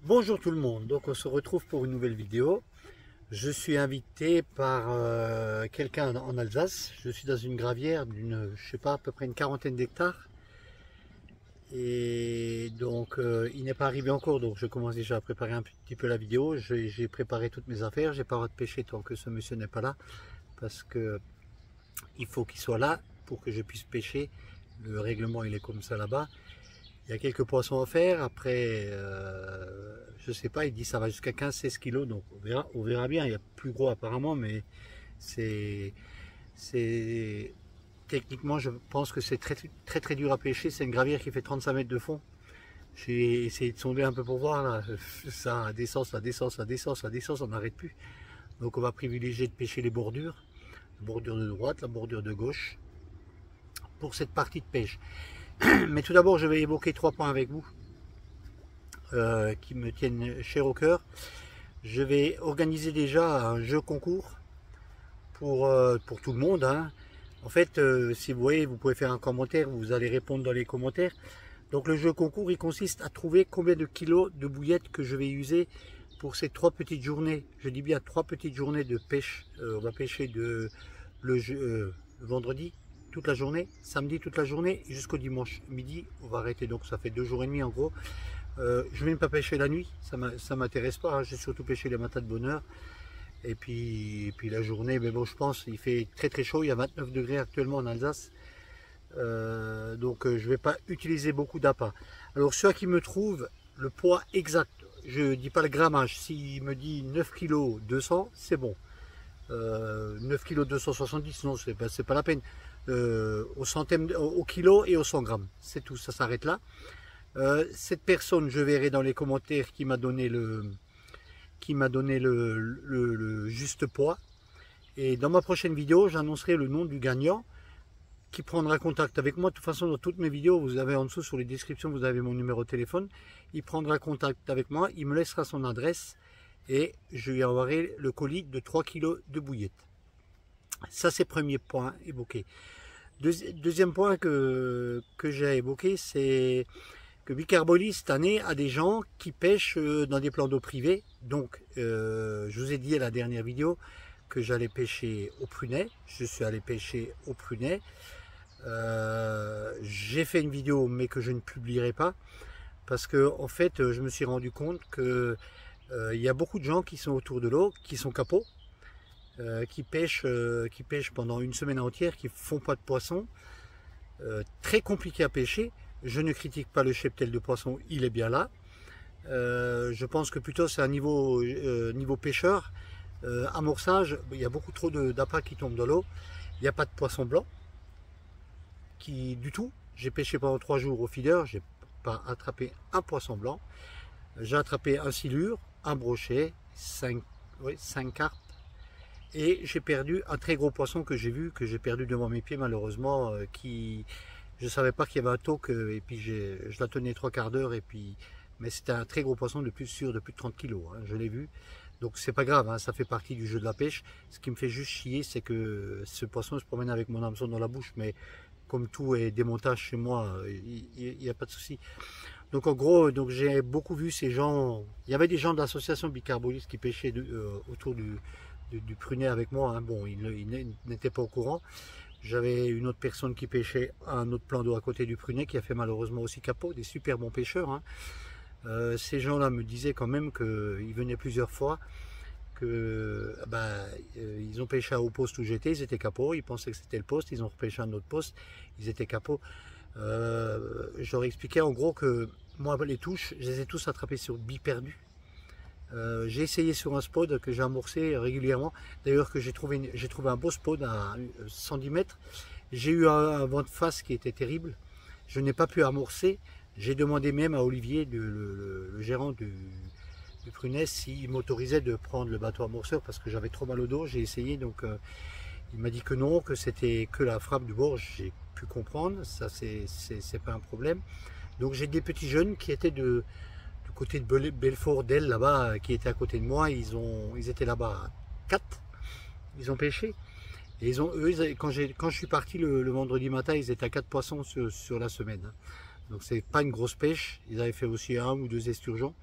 Bonjour tout le monde, donc on se retrouve pour une nouvelle vidéo. Je suis invité par quelqu'un en Alsace. Je suis dans une gravière d'une, je sais pas, à peu près une quarantaine d'hectares. Et donc il n'est pas arrivé encore, donc je commence déjà à préparer un petit peu la vidéo. J'ai préparé toutes mes affaires, j'ai pas le droit de pêcher tant que ce monsieur n'est pas là. Parce que il faut qu'il soit là pour que je puisse pêcher. Le règlement il est comme ça là-bas. Il y a quelques poissons à faire. Après, je sais pas, il dit ça va jusqu'à 15-16 kilos. Donc on verra bien. Il y a plus gros apparemment, mais c'est techniquement, je pense que c'est très dur à pêcher. C'est une gravière qui fait 35 mètres de fond. J'ai essayé de sonder un peu pour voir là. Ça descend, ça descend, ça descend, ça descend, ça n'arrête plus. Donc on va privilégier de pêcher les bordures. La bordure de droite, la bordure de gauche pour cette partie de pêche. Mais tout d'abord, je vais évoquer 3 points avec vous qui me tiennent cher au cœur. Je vais organiser déjà un jeu concours pour tout le monde, hein. En fait, si vous voyez, vous pouvez faire un commentaire, vous allez répondre dans les commentaires. Donc le jeu concours, il consiste à trouver combien de kilos de bouillettes que je vais user pour ces 3 petites journées. Je dis bien 3 petites journées de pêche. On va pêcher le vendredi toute la journée, samedi toute la journée jusqu'au dimanche midi. On va arrêter, donc ça fait 2 jours et demi en gros. Je ne vais pas pêcher la nuit, ça m'intéresse pas, hein. J'ai surtout pêché les matins de bonne heure. Et puis la journée, mais bon, je pense il fait très chaud, il y a 29 degrés actuellement en Alsace. Donc je ne vais pas utiliser beaucoup d'appât. Alors ceux qui me trouvent le poids exact, je ne dis pas le grammage, s'il me dit 9 kg 200, c'est bon. 9 kg 270, non, c'est pas la peine. Au centime, au kilo et au 100 grammes, c'est tout, ça s'arrête là. Cette personne, je verrai dans les commentaires qui m'a donné le juste poids. Et dans ma prochaine vidéo, j'annoncerai le nom du gagnant qui prendra contact avec moi. De toute façon, dans toutes mes vidéos, vous avez en dessous sur les descriptions, vous avez mon numéro de téléphone. Il prendra contact avec moi, il me laissera son adresse et je lui enverrai le colis de 3 kg de bouillettes. Ça, c'est le premier point évoqué. Deuxième point que j'ai évoqué, c'est que Bicarbolis cette année a des gens qui pêchent dans des plans d'eau privés. Donc, je vous ai dit à la dernière vidéo que j'allais pêcher au prunet. Je suis allé pêcher au prunet. J'ai fait une vidéo, mais que je ne publierai pas parce que en fait, je me suis rendu compte que il y a beaucoup de gens qui sont autour de l'eau, qui sont capots, qui pêchent pendant une semaine entière, qui font pas de poisson. Très compliqué à pêcher. Je ne critique pas le cheptel de poisson, il est bien là. Je pense que plutôt c'est un niveau pêcheur. Amorçage, il y a beaucoup trop d'appât qui tombent dans l'eau. Il n'y a pas de poisson blanc du tout. J'ai pêché pendant 3 jours au feeder, j'ai pas attrapé un poisson blanc. J'ai attrapé un silure, un brochet, 5 carpes. Et j'ai perdu un très gros poisson que j'ai vu, que j'ai perdu devant mes pieds malheureusement, je savais pas qu'il y avait un tauque, et puis je la tenais 3/4 d'heure, mais c'était un très gros poisson de plus de plus de 30 kg, hein, je l'ai vu. Donc c'est pas grave, hein, ça fait partie du jeu de la pêche. Ce qui me fait juste chier, c'est que ce poisson se promène avec mon hameçon dans la bouche, mais comme tout est démontage chez moi, il n'y a pas de souci. Donc en gros, j'ai beaucoup vu ces gens, il y avait des gens de l'association Bicarbolis qui pêchaient autour du prunet avec moi, hein. Bon, ils n'étaient pas au courant. J'avais une autre personne qui pêchait un autre plan d'eau à côté du prunet qui a fait malheureusement aussi capot, des super bons pêcheurs, hein. Ces gens-là me disaient quand même qu'ils venaient plusieurs fois, que ils ont pêché à haut poste où j'étais, ils étaient capots, ils pensaient que c'était le poste, ils ont repêché un autre poste, ils étaient capots. J'aurais expliqué en gros que moi les touches, je les ai tous attrapés sur billes perdues. J'ai essayé sur un spot que j'ai amorcé régulièrement, d'ailleurs que j'ai trouvé un beau spot à 110 mètres. J'ai eu un vent de face qui était terrible, je n'ai pas pu amorcer. J'ai demandé même à Olivier, le gérant du prunet, s'il m'autorisait de prendre le bateau amorceur parce que j'avais trop mal au dos. J'ai essayé, donc il m'a dit que non, que c'était que la frappe du bord. J'ai pu comprendre, ça c'est pas un problème. Donc j'ai des petits jeunes qui étaient du côté de Belfort d'Elle là-bas, qui étaient à côté de moi. Ils étaient là-bas 4, ils ont pêché. Et quand je suis parti le vendredi matin, ils étaient à 4 poissons sur la semaine, hein. Donc c'est pas une grosse pêche. Ils avaient fait aussi 1 ou 2 esturgeons.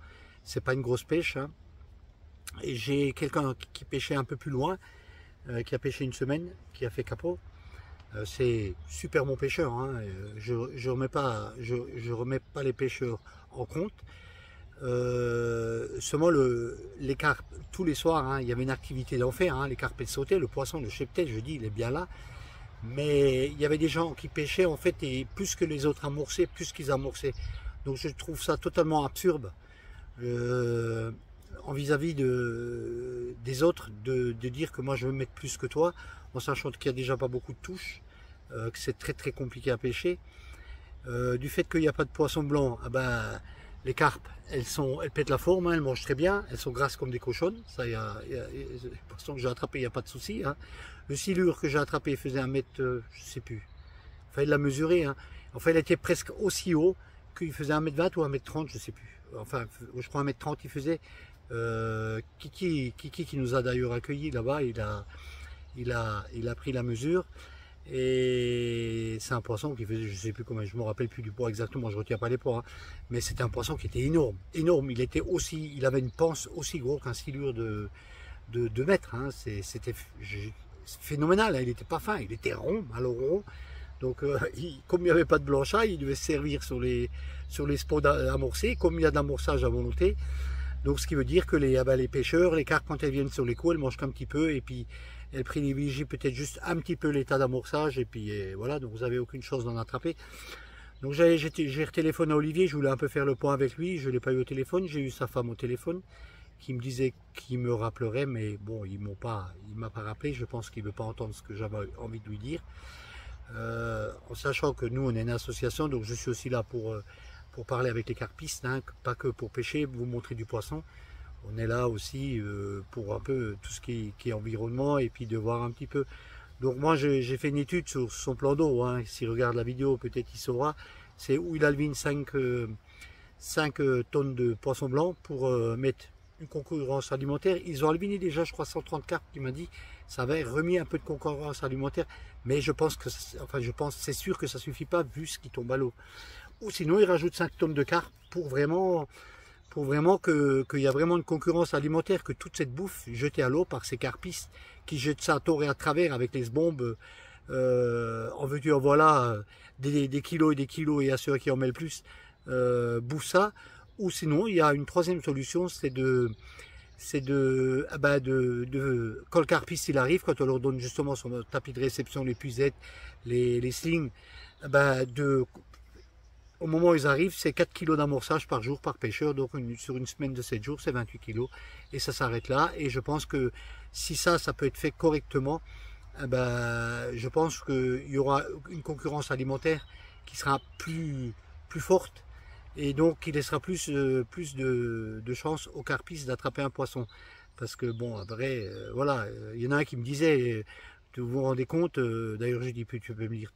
c'est pas une grosse pêche, hein. Et j'ai quelqu'un qui pêchait un peu plus loin, qui a pêché une semaine, qui a fait capot. C'est super bon pêcheur, hein. Je remets pas les pêcheurs en compte. Seulement les carpes, tous les soirs, hein, il y avait une activité d'enfer, hein, les carpes elles sautaient, le poisson, le cheptel, je dis, il est bien là. Mais il y avait des gens qui pêchaient en fait, et plus que les autres amorçaient, plus qu'ils amorçaient. Donc je trouve ça totalement absurde en vis-à-vis des autres, de dire que moi je veux mettre plus que toi, en sachant qu'il n'y a déjà pas beaucoup de touches, que c'est très très compliqué à pêcher. Du fait qu'il n'y a pas de poisson blanc, ah ben, les carpes, elles pètent la forme, hein, elles mangent très bien, elles sont grasses comme des cochonnes. Ça, les poissons que j'ai attrapés, il n'y a pas de souci, hein. Le silure que j'ai attrapé faisait 1 mètre, je sais plus, il fallait la mesurer, hein. Enfin, il était presque aussi haut qu'il faisait 1m20 ou 1m30, je sais plus. Enfin, je crois 1m30 il faisait. Kiki qui nous a d'ailleurs accueillis là-bas, il a pris la mesure. Et c'est un poisson qui faisait, je sais plus comment, je me rappelle plus du poids exactement, je retiens pas les poids, hein, mais c'était un poisson qui était énorme, énorme. Il avait une panse aussi gros qu'un silure de 2 mètres, hein. C'était phénoménal, hein. Il n'était pas fin, il était rond, alors rond. Donc comme il n'y avait pas de blanchage, il devait se servir sur les spots amorcés, comme il y a de l'amorçage à volonté. Donc ce qui veut dire que les pêcheurs, les carpes, quand elles viennent sur les coups, elles mangent qu'un petit peu, et puis elles privilégient peut-être juste un petit peu l'état d'amorçage, et puis voilà, donc vous n'avez aucune chance d'en attraper. Donc j'ai retéléphoné à Olivier, je voulais un peu faire le point avec lui, je ne l'ai pas eu au téléphone, j'ai eu sa femme au téléphone, qui me disait qu'il me rappellerait, mais bon, il m'a pas rappelé, je pense qu'il ne veut pas entendre ce que j'avais envie de lui dire. En sachant que nous on est une association, donc je suis aussi là pour parler avec les carpistes, hein, pas que pour pêcher, vous montrer du poisson. On est là aussi pour un peu tout ce qui est environnement, et puis de voir un petit peu. Donc moi j'ai fait une étude sur son plan d'eau, hein. S'il regarde la vidéo, peut-être il saura. C'est où il alvine 5 tonnes de poisson blanc pour mettre une concurrence alimentaire. Ils ont alviné déjà, je crois, 130 carpes, qui m'a dit. Ça avait remis un peu de concurrence alimentaire, mais je pense que, c'est sûr que ça suffit pas vu ce qui tombe à l'eau. Ou sinon ils rajoutent 5 tonnes de carpes pour vraiment qu'il y a vraiment une concurrence alimentaire, que toute cette bouffe jetée à l'eau par ces carpistes qui jettent ça à tort et à travers avec les bombes, en veux-tu en voilà, des kilos et des kilos, et à ceux qui en mettent le plus, bouffent ça. Ou sinon il y a une troisième solution, c'est quand le carpiste il arrive, quand on leur donne justement son tapis de réception, les puisettes, les slings, au moment où ils arrivent, c'est 4 kg d'amorçage par jour par pêcheur, donc sur une semaine de 7 jours, c'est 28 kg, et ça s'arrête là. Et je pense que si ça peut être fait correctement, je pense qu'il y aura une concurrence alimentaire qui sera plus forte, et donc qui laissera plus de chances aux carpistes d'attraper un poisson. Parce que bon, après, voilà, il y en a un qui me disait, vous vous rendez compte, d'ailleurs j'ai dit, tu peux me dire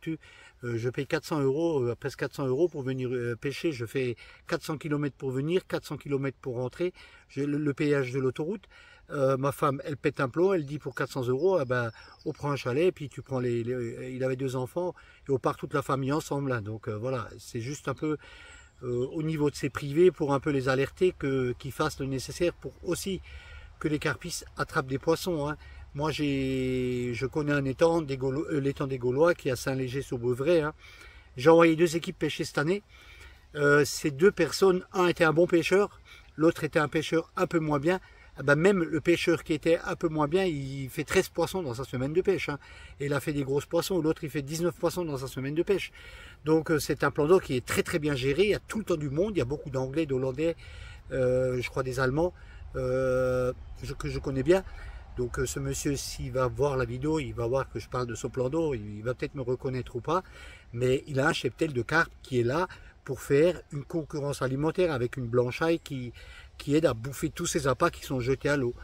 je paye 400 €, presque 400 € pour venir pêcher, je fais 400 km pour venir, 400 km pour rentrer, j'ai le péage de l'autoroute, ma femme elle pète un plomb, elle dit pour 400 €, on prend un chalet, puis tu prends il avait 2 enfants, et on part toute la famille ensemble, hein. Donc voilà, c'est juste un peu au niveau de ces privés, pour un peu les alerter, qu'ils fassent le nécessaire pour aussi que les carpistes attrapent des poissons, hein. Moi, je connais un étang, l'étang des Gaulois, qui est à Saint-Léger-sur-Beuvray, hein. J'ai envoyé 2 équipes pêcher cette année. Ces 2 personnes, un était un bon pêcheur, l'autre était un pêcheur un peu moins bien. Même le pêcheur qui était un peu moins bien, il fait 13 poissons dans sa semaine de pêche, hein. Et il a fait des grosses poissons, l'autre il fait 19 poissons dans sa semaine de pêche. Donc c'est un plan d'eau qui est très très bien géré, il y a tout le temps du monde, il y a beaucoup d'Anglais, d'Hollandais, je crois des Allemands, que je connais bien. Donc ce monsieur, s'il va voir la vidéo, il va voir que je parle de son plan d'eau, il va peut-être me reconnaître ou pas, mais il a un cheptel de carpe qui est là pour faire une concurrence alimentaire avec une blanchaille qui aide à bouffer tous ces appâts qui sont jetés à l'eau.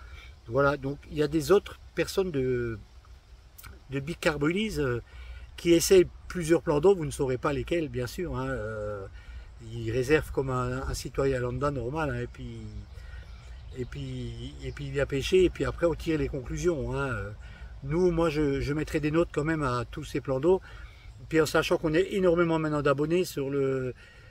Voilà, donc il y a des autres personnes de Bicarbonise qui essayent plusieurs plans d'eau, vous ne saurez pas lesquels bien sûr, hein. Ils réservent comme un citoyen lambda normal, hein, et puis il vient pêcher, et puis après on tire les conclusions, hein. Moi je mettrai des notes quand même à tous ces plans d'eau, puis en sachant qu'on est énormément maintenant d'abonnés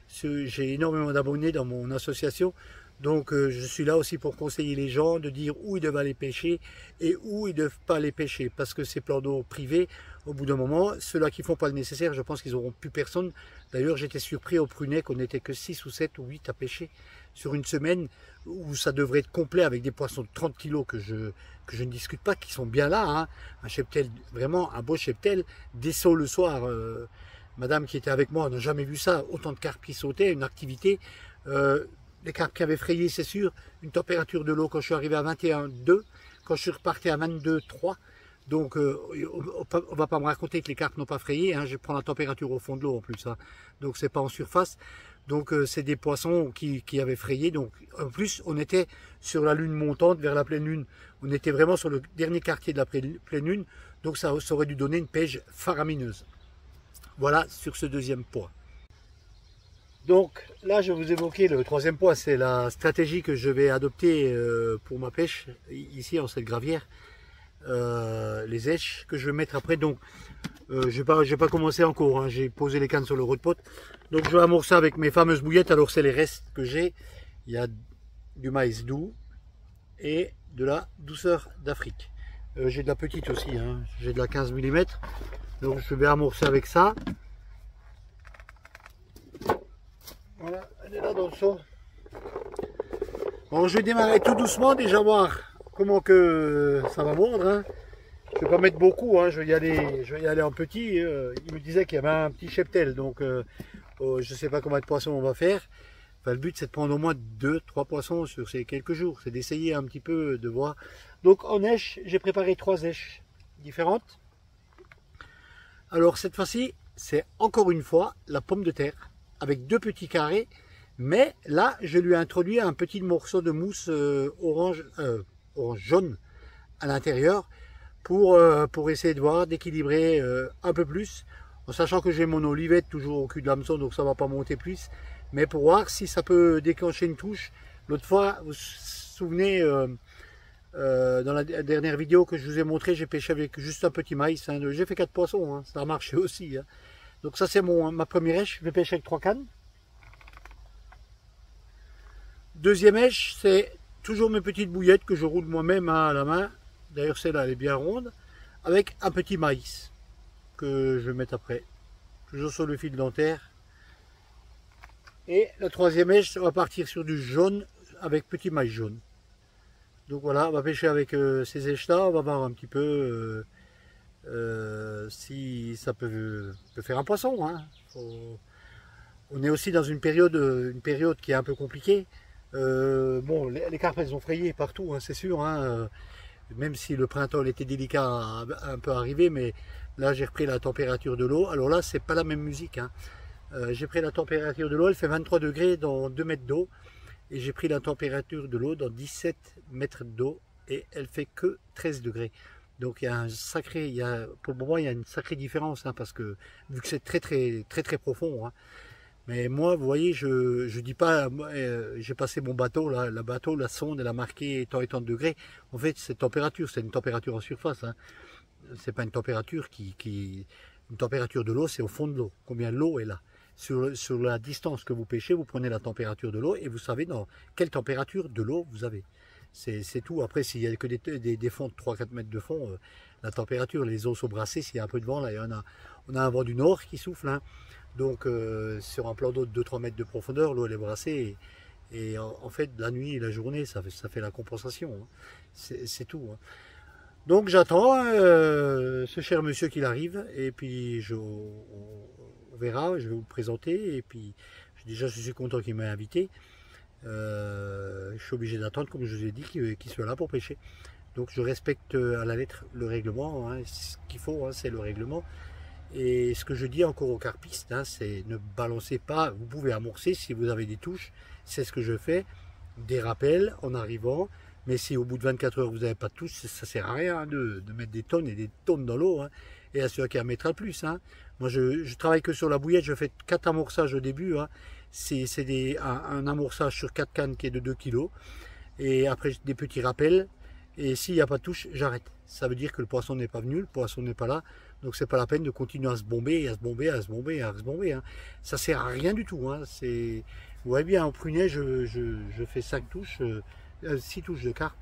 j'ai énormément d'abonnés dans mon association, Donc je suis là aussi pour conseiller les gens, de dire où ils doivent aller pêcher et où ils ne doivent pas aller pêcher. Parce que ces plans d'eau privés, au bout d'un moment, ceux-là qui ne font pas le nécessaire, je pense qu'ils n'auront plus personne. D'ailleurs, j'étais surpris au Prunet qu'on n'était que 6 ou 7 ou 8 à pêcher sur une semaine où ça devrait être complet avec des poissons de 30 kilos que je ne discute pas, qui sont bien là. Hein. Un cheptel, vraiment un beau cheptel, des sauts le soir. Madame qui était avec moi n'a jamais vu ça, autant de carpes qui sautaient, une activité. Les carpes qui avaient frayé, c'est sûr, une température de l'eau quand je suis arrivé à 21,2, quand je suis reparti à 22,3. Donc on va pas me raconter que les carpes n'ont pas frayé, hein, je prends la température au fond de l'eau en plus, hein. Donc c'est pas en surface. Donc c'est des poissons qui avaient frayé. Donc en plus on était sur la lune montante vers la pleine lune. On était vraiment sur le dernier quartier de la pleine lune, donc ça aurait dû donner une pêche faramineuse. Voilà sur ce deuxième point. Donc là je vais vous évoquer le troisième point, c'est la stratégie que je vais adopter pour ma pêche ici en cette gravière. Les èches que je vais mettre après. Donc je vais pas commencer encore, hein. J'ai posé les cannes sur le rod-pot. Donc je vais amorcer avec mes fameuses bouillettes. Alors c'est les restes que j'ai. Il y a du maïs doux et de la douceur d'Afrique. J'ai de la petite aussi, hein. J'ai de la 15 mm. Donc je vais amorcer avec ça. Voilà, elle est là dans le seau. Bon, je vais démarrer tout doucement, déjà voir comment que ça va mordre, hein. Je vais pas mettre beaucoup, hein. Je vais y aller en petit. Il me disait qu'il y avait un petit cheptel, donc je sais pas combien de poissons on va faire. Enfin, le but c'est de prendre au moins 2-3 poissons sur ces quelques jours, c'est d'essayer un petit peu de voir. Donc en èche, j'ai préparé 3 èches différentes. Alors cette fois-ci, c'est encore une fois la pomme de terre avec 2 petits carrés, mais là je lui ai introduit un petit morceau de mousse orange jaune à l'intérieur pour essayer de voir, d'équilibrer un peu plus, en sachant que j'ai mon olivette toujours au cul de l'hameçon, donc ça va pas monter plus, mais pour voir si ça peut déclencher une touche. L'autre fois, vous vous souvenez, dans la dernière vidéo que je vous ai montré, j'ai pêché avec juste un petit maïs, hein. J'ai fait 4 poissons, hein. Ça a marché aussi, hein. Donc ça c'est ma première èche, je vais pêcher avec 3 cannes. Deuxième èche, c'est toujours mes petites bouillettes que je roule moi-même à la main. D'ailleurs celle-là elle est bien ronde. Avec un petit maïs que je vais mettre après. Toujours sur le fil dentaire. Et la troisième èche, on va partir sur du jaune avec petit maïs jaune. Donc voilà, on va pêcher avec ces èches-là. On va voir un petit peu si ça peut faire un poisson, hein. On est aussi dans une période qui est un peu compliquée. Bon, les carpes elles ont frayé partout, hein, c'est sûr, hein. Même si le printemps était délicat à un peu arriver, mais là j'ai repris la température de l'eau. Alors là c'est pas la même musique, hein. J'ai pris la température de l'eau, elle fait 23 degrés dans 2 mètres d'eau, et j'ai pris la température de l'eau dans 17 mètres d'eau et elle fait que 13 degrés. Donc il y a pour le moment il y a une sacrée différence, hein, parce que vu que c'est très profond, hein. Mais moi, vous voyez, je dis pas, j'ai passé mon bateau, là, la sonde, elle a marqué tant et tant de degrés. En fait, cette température, c'est une température en surface, hein. C'est pas une température une température de l'eau, c'est au fond de l'eau. Combien l'eau est là. Sur la distance que vous pêchez, vous prenez la température de l'eau et vous savez dans quelle température de l'eau vous avez. C'est tout. Après, s'il y a que des fonds de 3-4 mètres de fond, la température, les eaux sont brassées. S'il y a un peu de vent, là, on a un vent du nord qui souffle, hein. Donc sur un plan d'eau de 2-3 mètres de profondeur, l'eau elle est brassée et en fait la nuit et la journée ça fait la compensation, hein. C'est tout, hein. Donc j'attends ce cher monsieur qu'il arrive et puis on verra, je vais vous le présenter et puis déjà je suis content qu'il m'ait invité. Je suis obligé d'attendre, comme je vous ai dit, qu'il soit là pour pêcher. Donc je respecte à la lettre le règlement, hein. Ce qu'il faut, hein, c'est le règlement. Et ce que je dis encore aux carpistes, hein, c'est ne balancez pas, vous pouvez amorcer si vous avez des touches, c'est ce que je fais, des rappels en arrivant, mais si au bout de 24 heures vous n'avez pas de touche, ça ne sert à rien, hein, de mettre des tonnes et des tonnes dans l'eau, hein, et à celui qui en mettra le plus, hein. Moi je travaille que sur la bouillette, je fais 4 amorçages au début, hein. C'est un amorçage sur 4 cannes qui est de 2 kg, et après des petits rappels, et s'il n'y a pas de touche, j'arrête. Ça veut dire que le poisson n'est pas venu, le poisson n'est pas là. Donc c'est pas la peine de continuer à se bomber, à se bomber, à se bomber, à se bomber, hein. Ça sert à rien du tout, hein. Vous voyez bien, en prunet, je fais 5 touches, 6 touches de carpe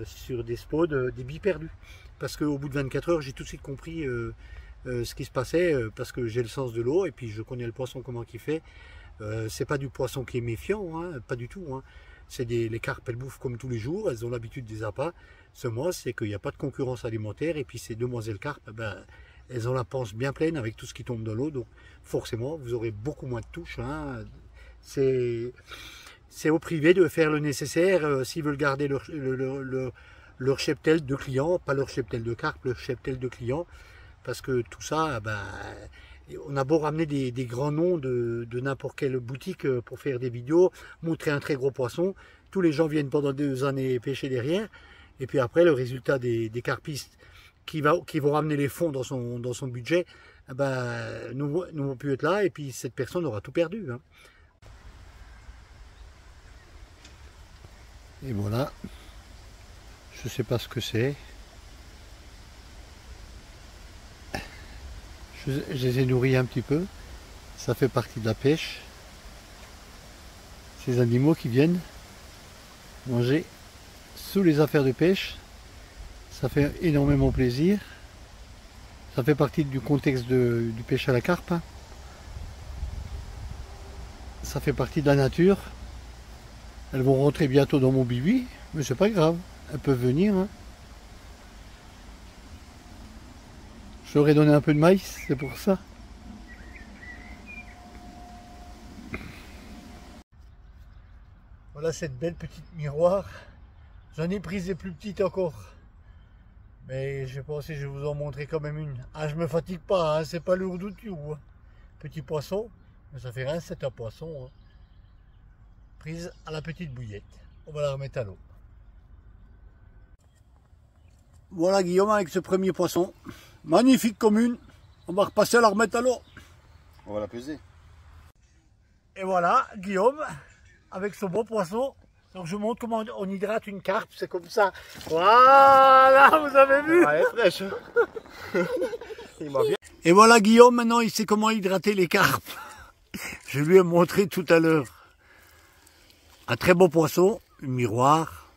sur des spots, des billes perdues. Parce qu'au bout de 24 heures, j'ai tout de suite compris ce qui se passait, parce que j'ai le sens de l'eau et puis je connais le poisson comment il fait. C'est pas du poisson qui est méfiant, hein, pas du tout. Hein. Les carpes, elles bouffent comme tous les jours, elles ont l'habitude des appâts. Ce mois, c'est qu'il n'y a pas de concurrence alimentaire et puis ces demoiselles carpes, ben, elles ont la panse bien pleine avec tout ce qui tombe dans l'eau, donc forcément, vous aurez beaucoup moins de touches. Hein. C'est au privé de faire le nécessaire s'ils veulent garder leur cheptel de clients, pas leur cheptel de carpe, leur cheptel de clients, parce que tout ça, ben, on a beau ramener des grands noms de n'importe quelle boutique pour faire des vidéos, montrer un très gros poisson, tous les gens viennent pendant 2 années pêcher derrière, et puis après le résultat des carpistes qui vont ramener les fonds dans son budget, ben, nous vont plus être là, et puis cette personne aura tout perdu. Hein. Et voilà, je sais pas ce que c'est. Je les ai nourris un petit peu, ça fait partie de la pêche. Ces animaux qui viennent manger sous les affaires de pêche, ça fait énormément plaisir. Ça fait partie du contexte du pêche à la carpe. Ça fait partie de la nature. Elles vont rentrer bientôt dans mon bibi, mais c'est pas grave, elles peuvent venir. Hein. Je leur ai donné un peu de maïs, c'est pour ça. Voilà cette belle petite miroir. J'en ai pris des plus petites encore. Mais je pensais que je vais vous en montrer quand même une. Ah, je me fatigue pas, hein, c'est pas lourd du tout. Hein. Petit poisson, mais ça fait rien, c'est un poisson. Hein. Prise à la petite bouillette. On va la remettre à l'eau. Voilà Guillaume avec ce premier poisson. Magnifique commune. On va repasser à la remettre à l'eau. On va la peser. Et voilà Guillaume avec ce beau poisson. Donc je vous montre comment on hydrate une carpe. C'est comme ça. Voilà, vous avez vu. Elle est fraîche. Il m'a bien. Et voilà Guillaume, maintenant il sait comment hydrater les carpes. Je lui ai montré tout à l'heure. Un très beau poisson, un miroir,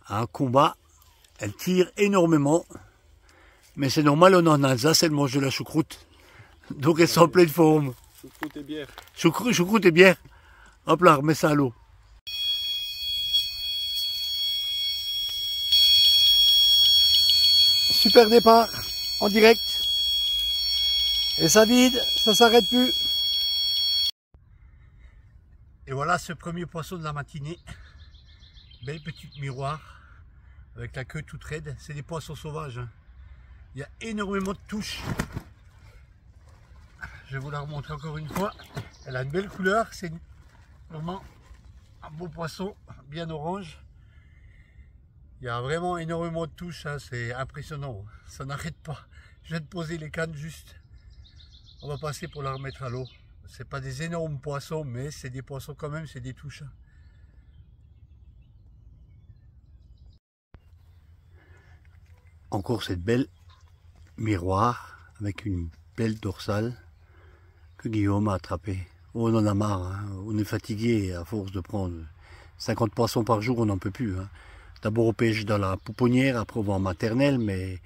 un combat. Elle tire énormément. Mais c'est normal, on est en Alsace, elle mange de la choucroute. Donc elle sont en pleine forme. Choucroute et bière. Choucroute et bière. Hop là, remets ça à l'eau. Super départ, en direct. Et ça vide, ça s'arrête plus. Et voilà ce premier poisson de la matinée. Belle petite miroir. Avec la queue toute raide. C'est des poissons sauvages. Hein. Il y a énormément de touches. Je vais vous la remontrer encore une fois. Elle a une belle couleur. C'est vraiment un beau poisson, bien orange. Il y a vraiment énormément de touches. Hein. C'est impressionnant. Ça n'arrête pas. Je viens de poser les cannes juste. On va passer pour la remettre à l'eau. C'est pas des énormes poissons, mais c'est des poissons quand même, c'est des touches. Encore cette belle miroir avec une belle dorsale que Guillaume a attrapée. Oh, on en a marre, hein. On est fatigué à force de prendre 50 poissons par jour, on n'en peut plus. Hein. D'abord on pêche dans la pouponnière, après on va en maternelle, mais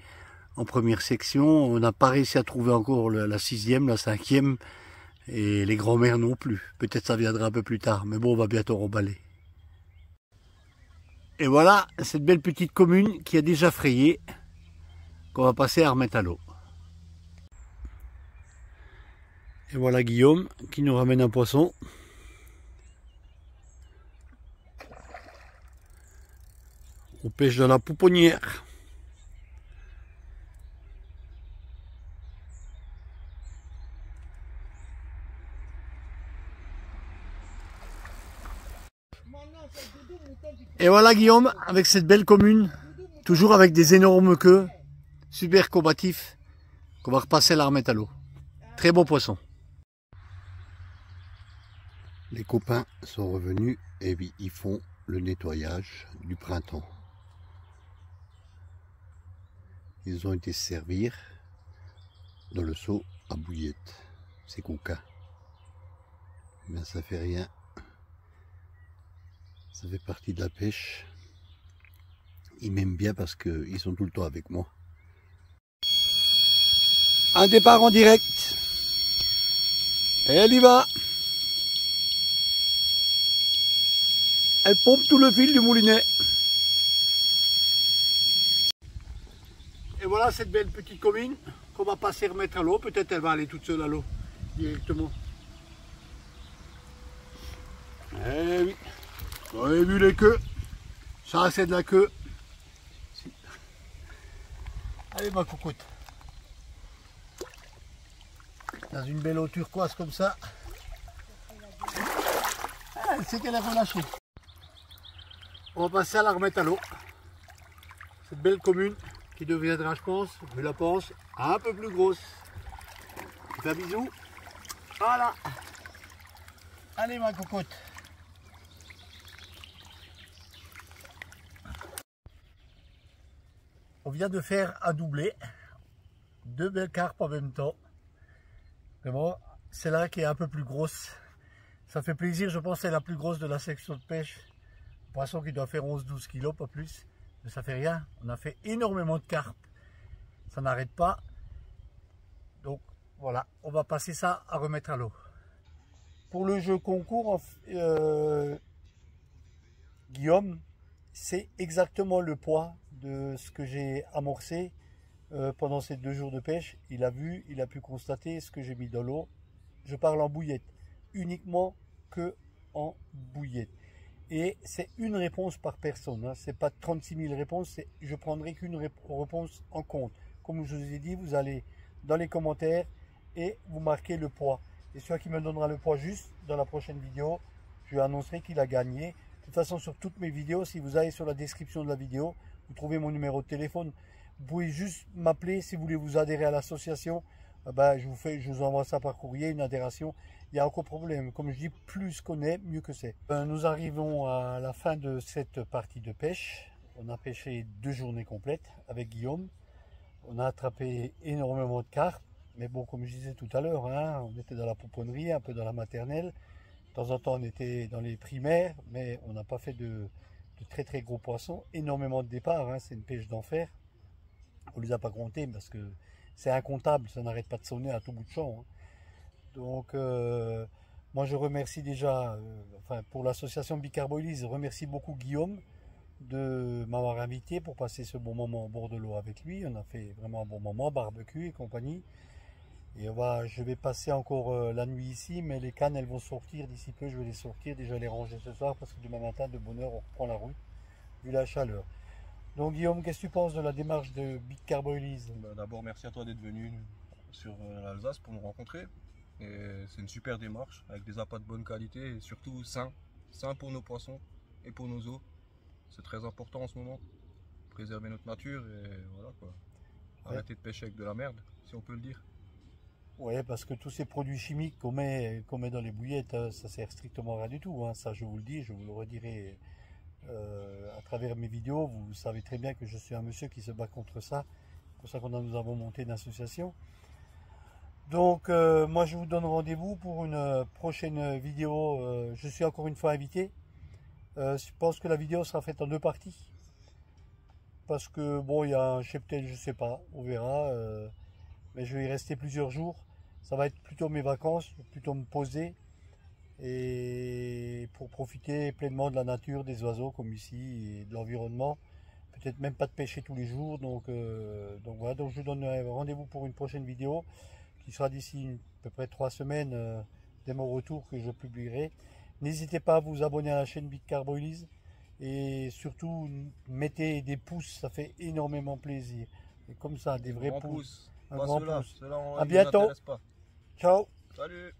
en première section, on n'a pas réussi à trouver encore la 6e, la 5e, et les grands-mères non plus. Peut-être ça viendra un peu plus tard, mais bon, on va bientôt remballer. Et voilà cette belle petite commune qui a déjà frayé, qu'on va passer à remettre à l'eau. Et voilà Guillaume qui nous ramène un poisson. On pêche dans la pouponnière. Et voilà Guillaume avec cette belle commune, toujours avec des énormes queues, super combatif, qu'on va repasser à la remettre à l'eau. Très beau poisson. Les copains sont revenus et ils font le nettoyage du printemps. Ils ont été servir dans le seau à bouillette. C'est coquin. Mais ça fait rien. Ça fait partie de la pêche. Ils m'aiment bien parce qu'ils sont tout le temps avec moi. Un départ en direct. Et elle y va. Elle pompe tout le fil du moulinet. Et voilà cette belle petite commune qu'on va passer remettre à l'eau. Peut-être elle va aller toute seule à l'eau directement. Eh oui. Vous avez vu les queues. Ça c'est de la queue. Allez ma cocotte. Dans une belle eau turquoise comme ça. Elle sait qu'elle a relâché. On va passer à la remettre à l'eau. Cette belle commune qui deviendra, je pense, je la pense, un peu plus grosse. Je fais un bisou. Voilà. Allez ma cocotte. On vient de faire un doublé. Deux belles carpes en même temps. Vraiment, celle-là qui est un peu plus grosse. Ça fait plaisir, je pense que c'est la plus grosse de la section de pêche. Un poisson qui doit faire 11-12 kg, pas plus. Mais ça fait rien. On a fait énormément de carpes. Ça n'arrête pas. Donc voilà, on va passer ça à remettre à l'eau. Pour le jeu concours, Guillaume, c'est exactement le poids de ce que j'ai amorcé pendant ces 2 jours de pêche. Il a vu, il a pu constater ce que j'ai mis dans l'eau. Je parle en bouillette, uniquement que en bouillette. Et c'est une réponse par personne, hein. C'est pas 36 000 réponses, je prendrai qu'une réponse en compte. Comme je vous ai dit, vous allez dans les commentaires et vous marquez le poids. Et celui qui me donnera le poids juste dans la prochaine vidéo, je lui annoncerai qu'il a gagné. De toute façon, sur toutes mes vidéos, si vous allez sur la description de la vidéo, vous trouvez mon numéro de téléphone. Vous pouvez juste m'appeler si vous voulez vous adhérer à l'association. Je vous envoie ça par courrier, une adhération. Il n'y a aucun problème. Comme je dis, plus qu'on est, mieux que c'est. Nous arrivons à la fin de cette partie de pêche. On a pêché 2 journées complètes avec Guillaume. On a attrapé énormément de carpes. Mais bon, comme je disais tout à l'heure, hein, on était dans la pouponnerie, un peu dans la maternelle. De temps en temps, on était dans les primaires, mais on n'a pas fait de très très gros poissons. Énormément de départs, hein, c'est une pêche d'enfer. On ne les a pas comptés parce que c'est incontable, ça n'arrête pas de sonner à tout bout de champ. Hein. Donc, moi je remercie déjà, pour l'association Bicarboilise, je remercie beaucoup Guillaume de m'avoir invité pour passer ce bon moment au bord de l'eau avec lui. On a fait vraiment un bon moment, barbecue et compagnie. Et je vais passer encore la nuit ici, mais les cannes elles vont sortir d'ici peu, je vais les sortir, déjà les ranger ce soir parce que demain matin de bonne heure on reprend la route, vu la chaleur. Donc Guillaume, qu'est-ce que tu penses de la démarche de Bicarboilise? D'abord, merci à toi d'être venu sur l'Alsace pour nous rencontrer. C'est une super démarche avec des appâts de bonne qualité et surtout sain pour nos poissons et pour nos eaux. C'est très important en ce moment. Préserver notre nature et voilà quoi. Arrêter de pêcher avec de la merde, si on peut le dire. Oui, parce que tous ces produits chimiques qu'on met dans les bouillettes, ça sert strictement à rien du tout. Hein. Ça, je vous le dis, je vous le redirai à travers mes vidéos. Vous savez très bien que je suis un monsieur qui se bat contre ça. C'est pour ça que nous avons monté une association. Donc, moi, je vous donne rendez-vous pour une prochaine vidéo. Je suis encore une fois invité. Je pense que la vidéo sera faite en 2 parties. Parce que, bon, il y a un cheptel, je sais pas, on verra. Mais je vais y rester plusieurs jours. Ça va être plutôt mes vacances, plutôt me poser et pour profiter pleinement de la nature, des oiseaux comme ici et de l'environnement. Peut-être même pas de pêcher tous les jours. Donc voilà, donc je vous donne rendez-vous pour une prochaine vidéo qui sera d'ici à peu près 3 semaines dès mon retour que je publierai. N'hésitez pas à vous abonner à la chaîne Bicarboilise et surtout mettez des pouces, ça fait énormément plaisir. Et comme ça, des vrais pouces. Un grand pouce. À bientôt. pas. Ciao. Salut.